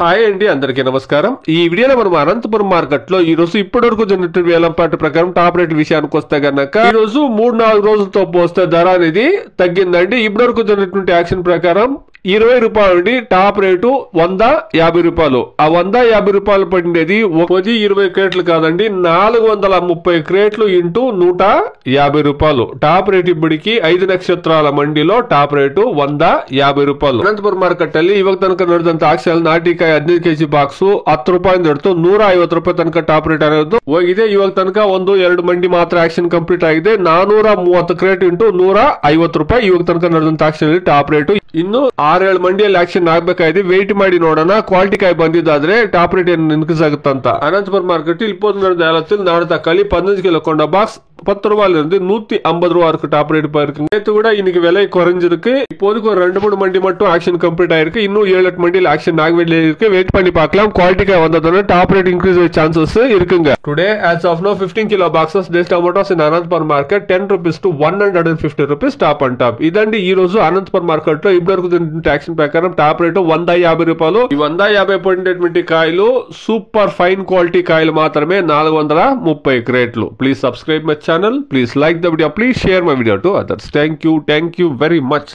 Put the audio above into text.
Hi అండి, అందరికీ నమస్కారం. ఈ వీడియోలో మనం అనంతపురం మార్కెట్ లో ఈ రోజు ఇప్పటివరకు జరిగిన వేలంపాట ప్రకారం టాప్ రేట్ విషయానికి వస్తే గనక ఈ రోజు 3-4 రోజులతో పోస్తే ధర అనేది తగ్గిందండి. ఇప్పటివరకు జరిగినటువంటి యాక్షన్ ప్రకారం 20 రూపాయలు అండి. టాప్ రేటు 150 రూపాయలు. ఆ 150 రూపాయలు పడింది 20 క్రేట్లు కాదండి, 430 క్రేట్లు ఇంటూ 150 రూపాయలు. టాప్ రేట్ ఇప్పటికి 5 నక్షత్రాల మండిలో టాప్ ರೇಟು 150 ರೂಪಾಯಿ. ಅನಂತಪುರ ಮಾರ್ಕೆಟ್ ಅಲ್ಲಿ ಇವಾಗ ತನಕ ನಡೆದಂತ ಆಕ್ಷನ್ ನಾಟಿಕಾಯಿ 15 ಕೆಜಿ ಬಾಕ್ಸ್ 10 ರೂಪಾಯಿ ನಡೆದು 150 ರೂಪಾಯಿ ತನಕ ಟಾಪ್ ರೇಟ್ ಅನ್ನೋದು ಹೋಗಿದೆ. ಇವಾಗ ತನಕ 1-2 ಮಂಡಿ ಮಾತ್ರ ಆಕ್ಷನ್ ಕಂಪ್ಲೀಟ್ ಆಗಿದೆ. 430 ಕ್ರೇಟ್ ಇಂಟು 150 ರೂಪಾಯಿ ಇವಾಗ ತನಕ ನಡೆದಂತ ಆಕ್ಷನ್ ಟಾಪ್ ರೇಟು. ಇನ್ನು 6-7 ಮಂಡಿಯಲ್ಲಿ ಆಕ್ಷನ್ ಆಗ್ಬೇಕಾಗಿದೆ. ವೇಟ್ ಮಾಡಿ ನೋಡೋಣ ಕ್ವಾಲಿಟಿ ಕಾಯಿ ಬಂದಿದ್ದಾದ್ರೆ ಟಾಪ್ ರೇಟ್ ಏನು ಇನ್ಕ್ರೀಸ್ ಆಗುತ್ತಂತ. అనంతపురం మార్కెట్ இப்போது ஏலத்தில் நாடு தக்காளி 15 கிலோ கொண்ட பாக்ஸ் 10 ரூபாயில இருந்து 150 ரூபா இருக்கு டாப் ரேட் போயிருக்கு. நேத்து கூட இன்னைக்கு விலை குறைஞ்சிருக்கு. இப்போதைக்கு ஒரு 2-3 மண்டி மட்டும் ஆக்ஷன் கம்ப்ளீட் ஆயிருக்கு. இன்னும் 7-8 மண்டியில் ஆக்ஷன் ஆக வேண்டியது இருக்கு. வெயிட் பண்ணி பார்க்கலாம். குவாலிட்டிக்கு வந்ததுன்னா டாப் ரேட் இன்க்ரீஸ் ஆக சான்சஸ் இருக்குங்க. Today as of now 15 kilo boxes this tomatoes in Anantapuram market 10 rupees to 150 rupees top and top. ఇదండి ఈ రోజు అనంతపురం మార్కెట్ లో ఇప్పటివరకు యాక్షన్ ప్రకారం టాప్ రేటు 150 రూపాయలు. ఈ 150 పడినటువంటి కాయలు సూపర్ ఫైన్ క్వాలిటీ కాయలు మాత్రమే 430 క్రేట్లు. Please subscribe my channel. Please like the video. Please share my video to others. Thank you very much.